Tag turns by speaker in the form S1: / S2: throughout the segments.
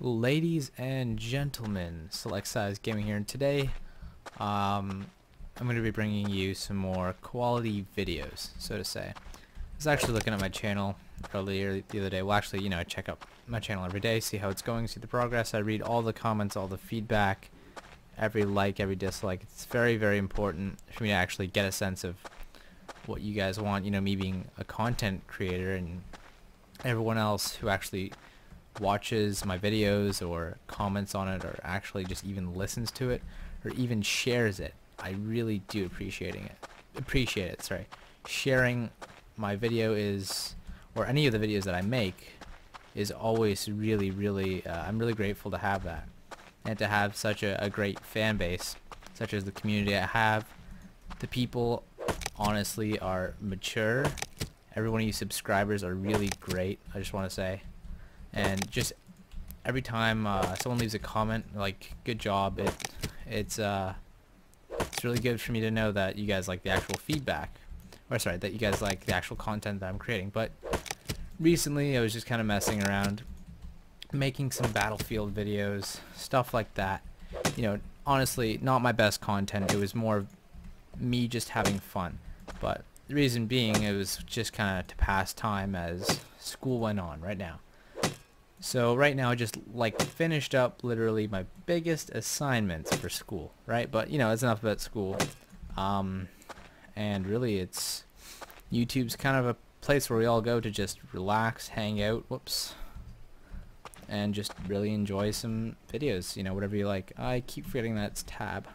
S1: Ladies and gentlemen, SelectSizeGaming here, and today I'm going to be bringing you some more quality videos, so to say. I was actually looking at my channel earlier the other day. Well, actually, I check out my channel every day, see how it's going, see the progress. I read all the comments, all the feedback, every like, every dislike. It's very, very important for me to actually get a sense of what you guys want. Me being a content creator and everyone else who actually watches my videos or comments on it or actually just even listens to it or even shares it. I really do appreciate it. Sorry. Sharing my video is, or any of the videos that I make, is always really, really, I'm really grateful to have that. And to have such a great fan base, such as the community I have. The people, honestly, are mature. Every one of you subscribers are really great, I just want to say. And just every time someone leaves a comment like "good job," it's really good for me to know that you guys like the actual feedback, or sorry, that you guys like the actual content that I'm creating. But recently I was just kind of messing around, making some Battlefield videos, stuff like that. Honestly, not my best content. It was more of me just having fun. But the reason being, it was just kind of to pass time as school went on right now. So right now I just finished up literally my biggest assignments for school, right? But it's enough about school. And really YouTube's kind of a place where we all go to just relax, hang out, and just really enjoy some videos, whatever you like. I keep forgetting that it's tab.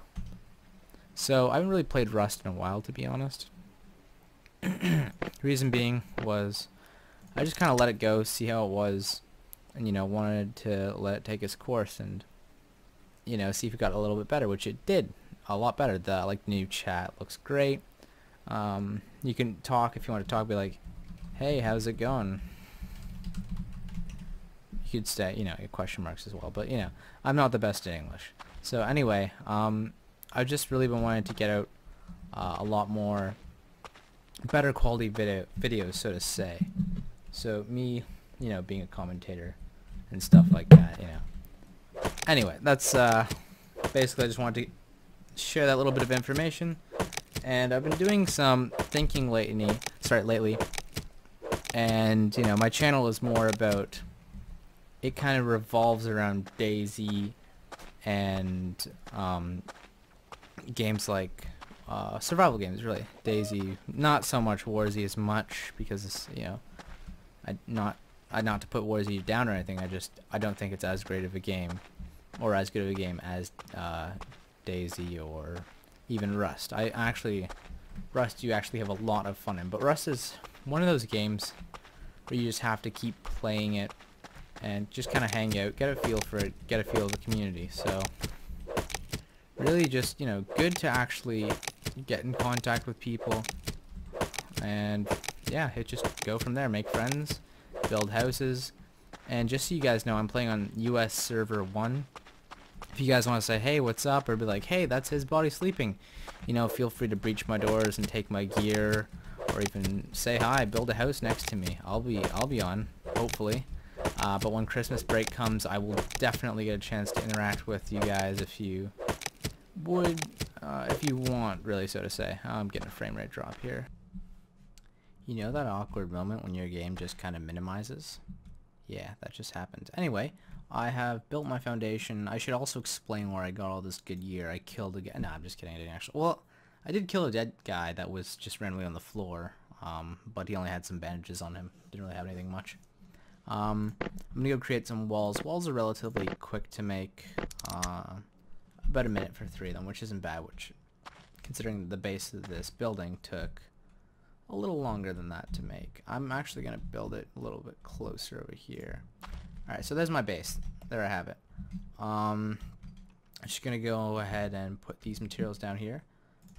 S1: So I haven't really played Rust in a while, to be honest. Reason being was I just kind of let it go, see how it was. And wanted to let it take its course and see if it got a little bit better, which it did a lot better. The new chat looks great. You can talk if you want to talk, be like, hey, how's it going? You could say question marks as well, but I'm not the best at English. So anyway, I've just really been wanting to get out a lot more better quality videos, so to say. So me being a commentator and stuff like that, Anyway, that's basically I just wanted to share that little bit of information. And I've been doing some thinking lately, and my channel is more about, it kind of revolves around DayZ and games like survival games, really. DayZ, not so much WarZ as much, because not to put WarZ down or anything. I don't think it's as great of a game, or as good of a game as DayZ or even Rust. Rust you actually have a lot of fun in, but Rust is one of those games where you just have to keep playing it and just kind of hang out, get a feel for it, get a feel of the community. So really just good to actually get in contact with people, and yeah, just go from there, make friends, build houses. And just so you guys know, I'm playing on US server 1. If you guys want to say, hey, what's up, or be like, hey, that's his body sleeping, feel free to breach my doors and take my gear, or even say hi, build a house next to me. I'll be on, hopefully. But when Christmas break comes, I will definitely get a chance to interact with you guys if you would, if you want, really, so to say. I'm getting a frame rate drop here. That awkward moment when your game just kind of minimizes? Yeah, that just happened. Anyway, I have built my foundation. I should also explain where I got all this good gear. I killed a guy. No, I'm just kidding. I didn't actually. Well, I did kill a dead guy that was just randomly on the floor, but he only had some bandages on him. Didn't really have anything much. I'm going to go create some walls. Walls are relatively quick to make. About a minute for 3 of them, which isn't bad, which, considering the base of this building took a little longer than that to make. I'm actually going to build it a little bit closer over here. Alright, so there's my base. There I have it. I'm just going to go ahead and put these materials down here.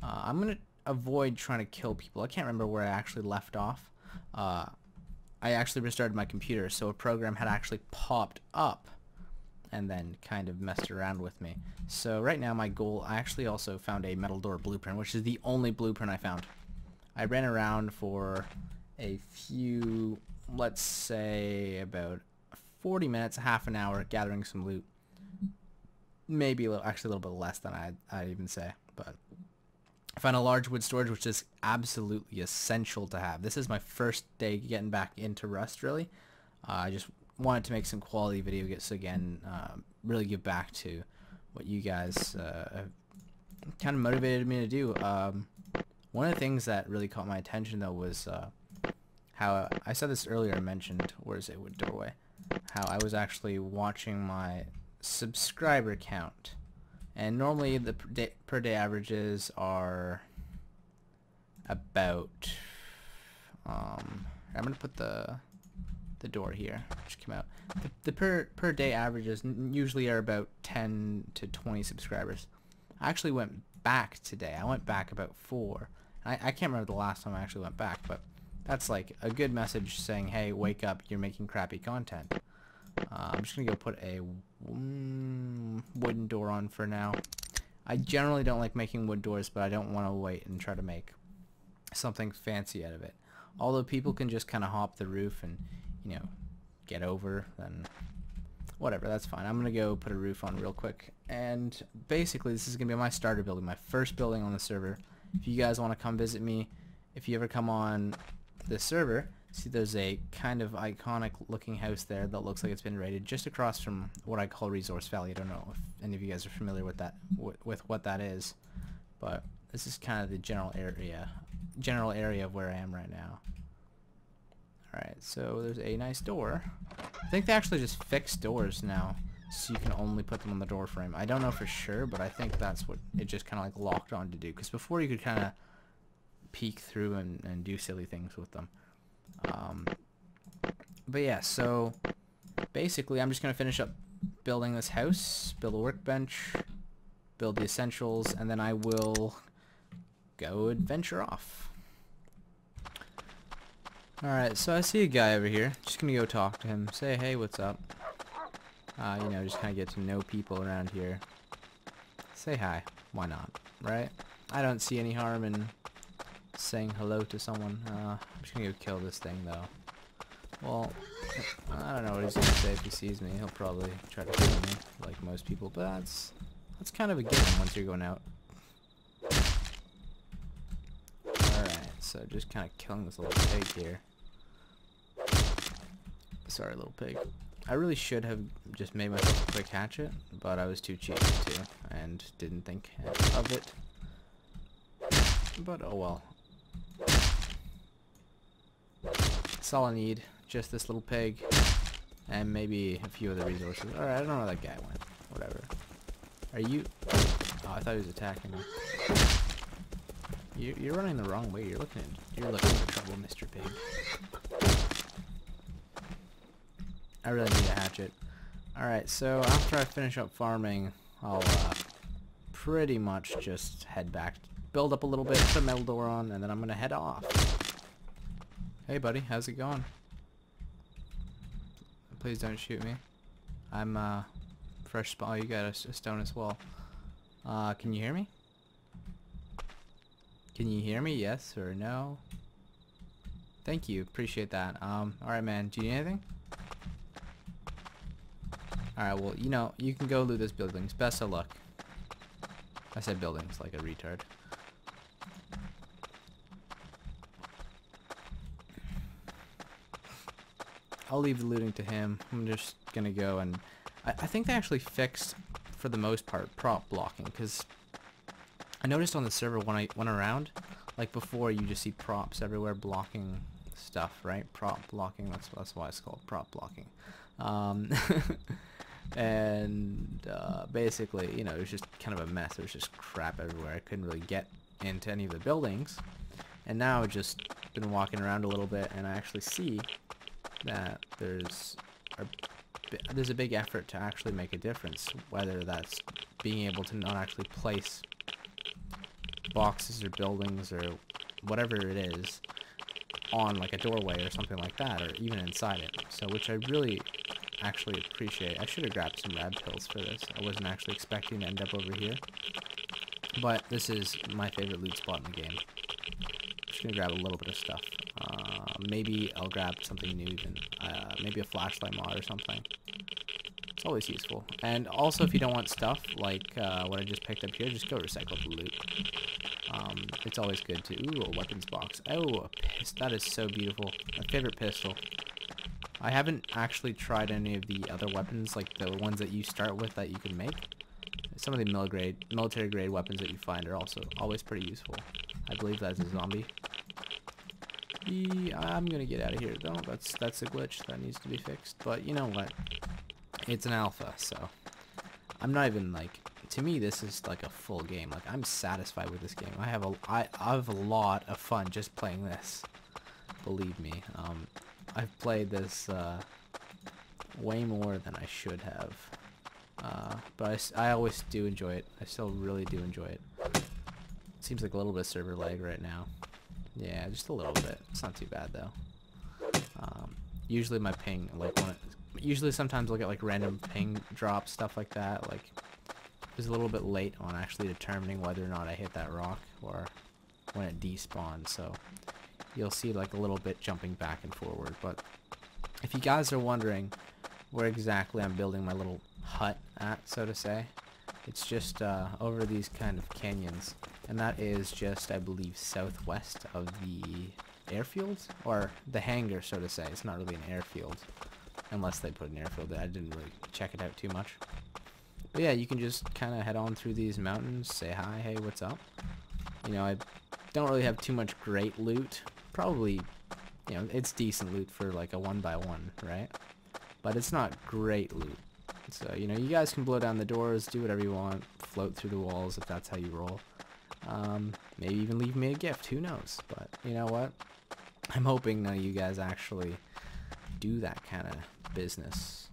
S1: I'm going to avoid trying to kill people. I can't remember where I actually left off. I actually restarted my computer, so a program had actually popped up and then kind of messed around with me. So right now my goal, I actually also found a metal door blueprint, which is the only blueprint I found. I ran around for a few, let's say about 40 minutes, half an hour gathering some loot. Maybe actually a little bit less than I'd even say. But I found a large wood storage, which is absolutely essential to have. This is my first day getting back into Rust, really. I just wanted to make some quality video, so again, really give back to what you guys kind of motivated me to do. One of the things that really caught my attention, though, was how I said this earlier. I mentioned, where's a wood doorway? How I was actually watching my subscriber count, and normally the per day averages are about. I'm gonna put the door here, which came out. The per day averages usually are about 10 to 20 subscribers. I actually went back today. I went back about 4. I can't remember the last time I actually went back, but that's like a good message saying, hey, wake up, you're making crappy content. I'm just gonna go put a wooden door on for now. I generally don't like making wood doors, but I don't want to wait and try to make something fancy out of it. Although people can just kind of hop the roof and, you know, get over, then whatever, that's fine. I'm gonna go put a roof on real quick, and basically this is gonna be my starter building, my first building on the server. If you guys want to come visit me, if you ever come on this server, see there's a kind of iconic looking house there that looks like it's been raided just across from what I call Resource Valley. I don't know if any of you guys are familiar with that, with what that is, but this is kind of the general area of where I am right now. Alright, so there's a nice door. I think they actually just fixed doors now, so you can only put them on the door frame. I don't know for sure, but I think that's what it just kind of like locked on to do, because before you could kind of peek through and do silly things with them. But yeah, so basically I'm just going to finish up building this house, build a workbench, build the essentials, and then I will go adventure off. Alright, so I see a guy over here. Just gonna go talk to him. Say, hey, what's up? You know, just kind of get to know people around here. Say hi. Why not? Right? I don't see any harm in saying hello to someone. I'm just gonna go kill this thing, though. Well, I don't know what he's gonna say if he sees me. He'll probably try to kill me, like most people. But that's kind of a given once you're going out. Alright, so just kind of killing this little pig here. Sorry, little pig. I really should have just made myself a quick hatchet, but I was too cheap to, and didn't think of it. But oh well. That's all I need. Just this little pig, and maybe a few other resources. Alright, I don't know where that guy went. Whatever. Are you... Oh, I thought he was attacking me. You're running the wrong way. You're looking for trouble, Mr. Pig. I really need a hatchet. Alright, so after I finish up farming, I'll pretty much just head back, build up a little bit, put a metal door on, and then I'm gonna head off. Hey buddy, how's it going? Please don't shoot me. I'm fresh spawn. Oh, you got a stone as well. Can you hear me? Can you hear me? Yes or no? Thank you, appreciate that. Alright man, do you need anything? Alright, well, you know, you can go loot those buildings. Best of luck. I said buildings like a retard. I'll leave the looting to him. I'm just gonna go and... I think they actually fixed, for the most part, prop blocking, because I noticed on the server when I went around, like before, you just see props everywhere blocking stuff, right? Prop blocking, that's why it's called prop blocking. And basically, you know, it was just kind of a mess. There was just crap everywhere. I couldn't really get into any of the buildings. And now I've just been walking around a little bit, and I actually see that there's a big effort to actually make a difference, whether that's being able to not actually place boxes or buildings or whatever it is on like a doorway or something like that, or even inside it. So which I really actually appreciate. I should have grabbed some rad pills for this. I wasn't actually expecting to end up over here, but this is my favorite loot spot in the game. Just gonna grab a little bit of stuff. Maybe I'll grab something new, then maybe a flashlight mod or something. It's always useful. And also, if you don't want stuff like what I just picked up here, just go recycle the loot. It's always good to... Ooh, a weapons box. Oh, that is so beautiful. My favorite pistol. I haven't actually tried any of the other weapons, like the ones that you start with that you can make. Some of the military grade weapons that you find are also always pretty useful. I believe that's a zombie. I'm gonna get out of here though. That's a glitch that needs to be fixed. But you know what? It's an alpha, so I'm not even like. To me, this is like a full game. Like I'm satisfied with this game. I have a lot of fun just playing this. Believe me. I've played this way more than I should have. But I always do enjoy it. I still really do enjoy it. Seems like a little bit of server lag right now. Yeah, just a little bit. It's not too bad though. Usually my ping, like usually sometimes I'll get like random ping drops, stuff like that. Like it was a little bit late on actually determining whether or not I hit that rock or when it despawned. So you'll see like a little bit jumping back and forward. But if you guys are wondering where exactly I'm building my little hut at, so to say, it's just over these kind of canyons, and that is just, I believe, southwest of the airfield, or the hangar, so to say. It's not really an airfield, unless they put an airfield there. I didn't really check it out too much. But yeah, you can just kind of head on through these mountains, say hi, hey, what's up? You know, I don't really have too much great loot. Probably, you know, it's decent loot for like a 1x1, right? But it's not great loot. So, you know, you guys can blow down the doors, do whatever you want, float through the walls if that's how you roll. Maybe even leave me a gift, who knows? But, you know what? I'm hoping none of you guys actually do that kind of business,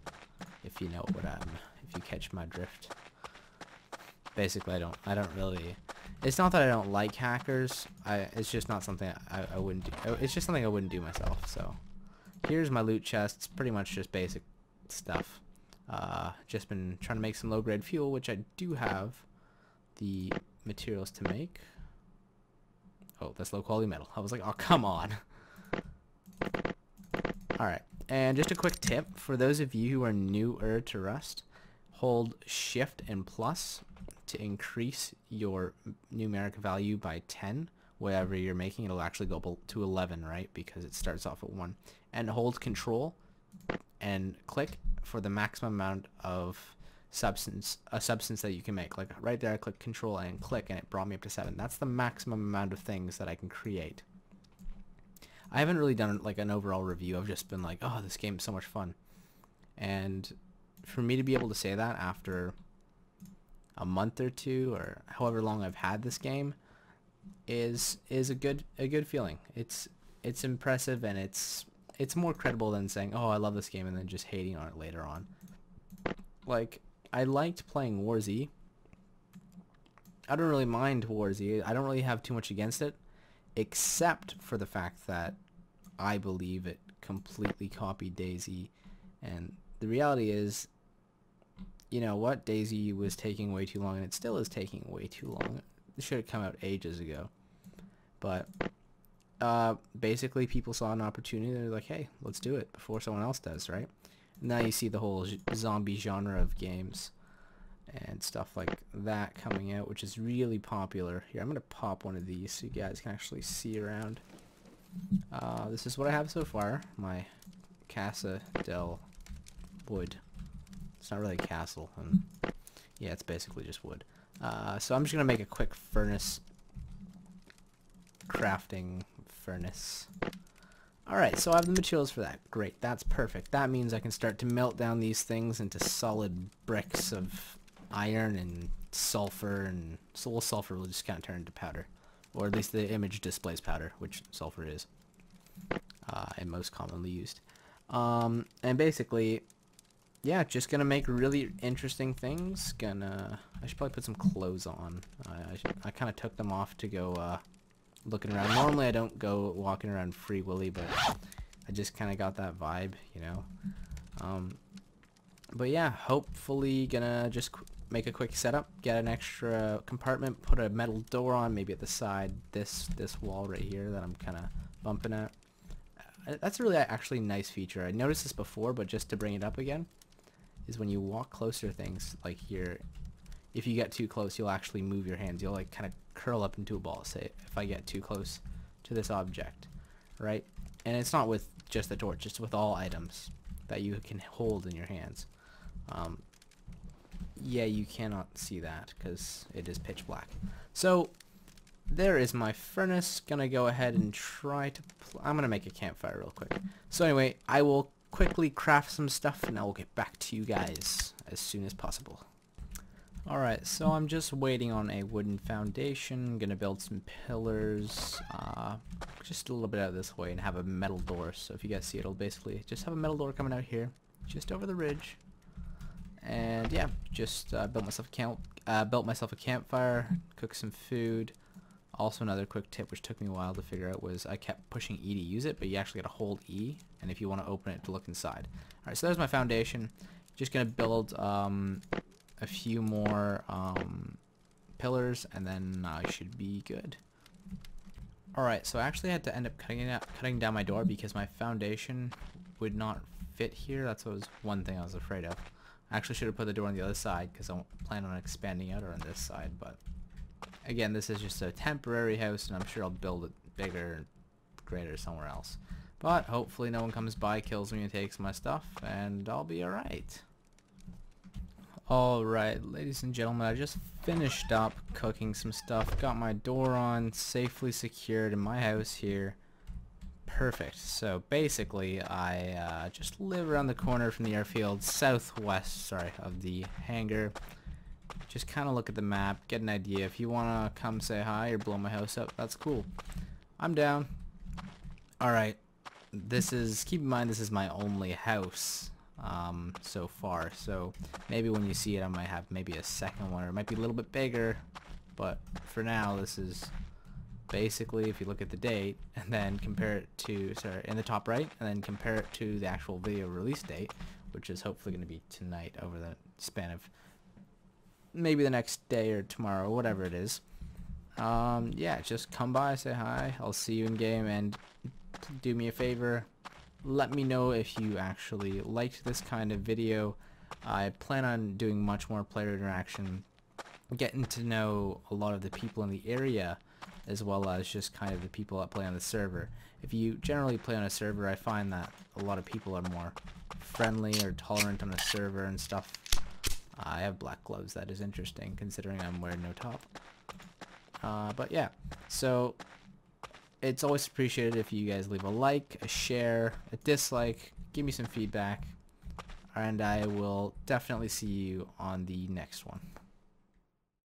S1: if you know what if you catch my drift. Basically, I don't really, it's not that I don't like hackers, it's just not something I wouldn't do. It's just something I wouldn't do myself. So, here's my loot chest. It's pretty much just basic stuff. Just been trying to make some low-grade fuel, which I do have the materials to make. Oh, that's low-quality metal. I was like, oh, come on. Alright, and just a quick tip. For those of you who are newer to Rust, hold Shift and plus to increase your numeric value by 10. Whatever you're making, it'll actually go to 11, right? Because it starts off at 1. And hold Control and click for the maximum amount of substance that you can make. Like right there, I click Control and click, and it brought me up to 7. That's the maximum amount of things that I can create. I haven't really done like an overall review. I've just been like, oh, this game is so much fun. And for me to be able to say that after a month or two, or however long I've had this game, is a good feeling. It's impressive, and it's more credible than saying, oh, I love this game, and then just hating on it later on. Like, I liked playing War Z. I don't really mind War Z. I don't really have too much against it, except for the fact that I believe it completely copied DayZ. And the reality is, you know what? DayZ was taking way too long, and it still is taking way too long. It should have come out ages ago. But basically, people saw an opportunity. They're like, hey, let's do it before someone else does, right? Now you see the whole zombie genre of games and stuff like that coming out, which is really popular. Here, I'm going to pop one of these so you guys can actually see around. This is what I have so far. My Casa del Wood. It's not really a castle. Yeah, it's basically just wood. So I'm just going to make a quick furnace. Crafting furnace. Alright, so I have the materials for that. Great, that's perfect. That means I can start to melt down these things into solid bricks of iron and sulfur, and so sulfur will just kind of turn into powder. Or at least the image displays powder, which sulfur is. And most commonly used. And basically, yeah, just gonna make really interesting things. I should probably put some clothes on. I kind of took them off to go looking around. Normally I don't go walking around free willy, but I just kind of got that vibe, you know. But yeah, hopefully gonna just make a quick setup, get an extra compartment, put a metal door on, maybe at the side, this wall right here that I'm kind of bumping at. That's a really actually nice feature. I noticed this before, but just to bring it up again, is when you walk closer to things, like here, if you get too close, you'll actually move your hands. You'll like kind of curl up into a ball, say, if I get too close to this object, right? And it's not with just the torch, it's with all items that you can hold in your hands. Yeah, you cannot see that because it is pitch black. So there is my furnace. Gonna go ahead and try to I'm gonna make a campfire real quick. So anyway, I will quickly craft some stuff and I will get back to you guys as soon as possible. Alright, so I'm just waiting on a wooden foundation. Gonna build some pillars just a little bit out of this way and have a metal door. So if you guys see it, it'll basically just have a metal door coming out here just over the ridge. And yeah, just built myself a campfire, cooked some food. Also another quick tip which took me a while to figure out was I kept pushing E to use it, but you actually got to hold E, and if you want to open it to look inside. Alright, so there's my foundation. Just going to build a few more pillars, and then I should be good. Alright, so I actually had to end up cutting down my door because my foundation would not fit here. That's what was one thing I was afraid of. I actually should have put the door on the other side because I don't plan on expanding out on this side, but again, this is just a temporary house, and I'm sure I'll build it bigger, greater somewhere else. But hopefully no one comes by, kills me, and takes my stuff, and I'll be alright. Alright, ladies and gentlemen, I just finished up cooking some stuff, got my door on, safely secured in my house here. Perfect. So basically, I just live around the corner from the airfield, southwest, of the hangar. Just kind of look at the map, get an idea. If you want to come say hi or blow my house up, that's cool. I'm down. Alright, keep in mind this is my only house so far. So maybe when you see it, I might have maybe a second one, or it might be a little bit bigger. But for now, this is basically, if you look at the date and then compare it to, in the top right, and then compare it to the actual video release date, which is hopefully going to be tonight over the span of maybe the next day or tomorrow, whatever it is. Yeah, just come by, say hi, I'll see you in game, and do me a favor, let me know if you actually liked this kind of video. I plan on doing much more player interaction, getting to know a lot of the people in the area, as well as just kind of the people that play on the server. If you generally play on a server, I find that a lot of people are more friendly or tolerant on a server and stuff. I have black gloves. That is interesting, considering I'm wearing no top. But yeah, so it's always appreciated if you guys leave a like, a share, a dislike, give me some feedback, and I will definitely see you on the next one.